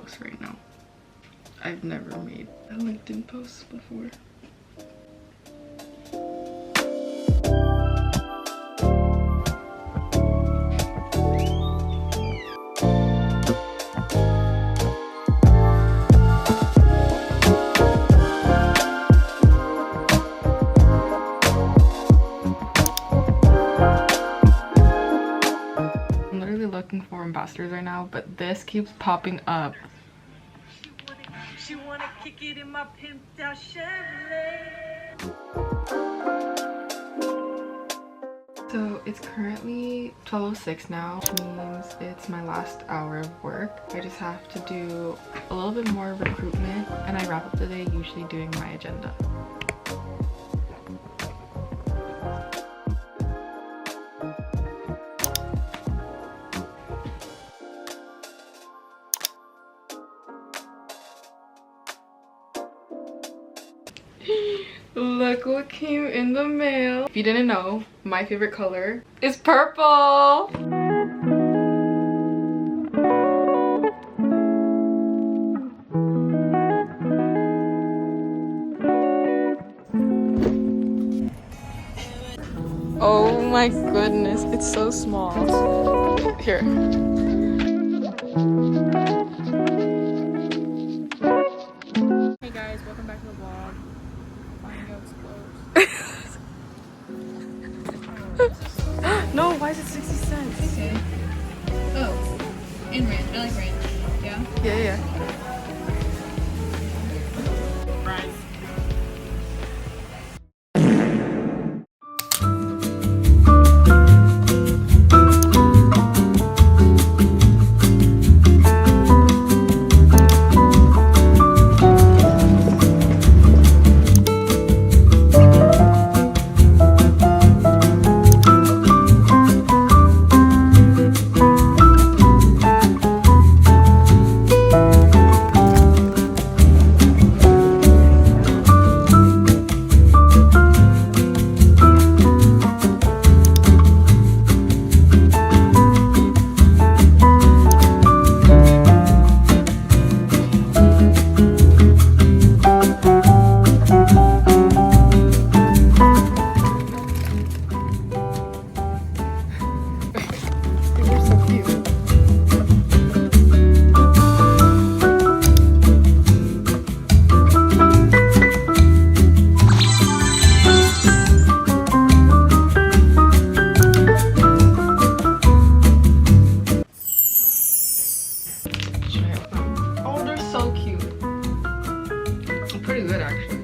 post right now. I've never made a LinkedIn post before. Looking for ambassadors right now, but this keeps popping up. She wanna kick it in my pimped out Chevrolet. So it's currently 12:06 now, which means it's my last hour of work. I just have to do a little bit more recruitment, and I wrap up the day usually doing my agenda. Look what came in the mail. If you didn't know, my favorite color is purple. Oh my goodness, it's so small. Here. Hey guys, welcome back to the vlog. No, why is it 60 cents? Okay. Oh, in ranch. I like ranch. Yeah? Yeah. Fries. Oh, they're so cute. Pretty good actually.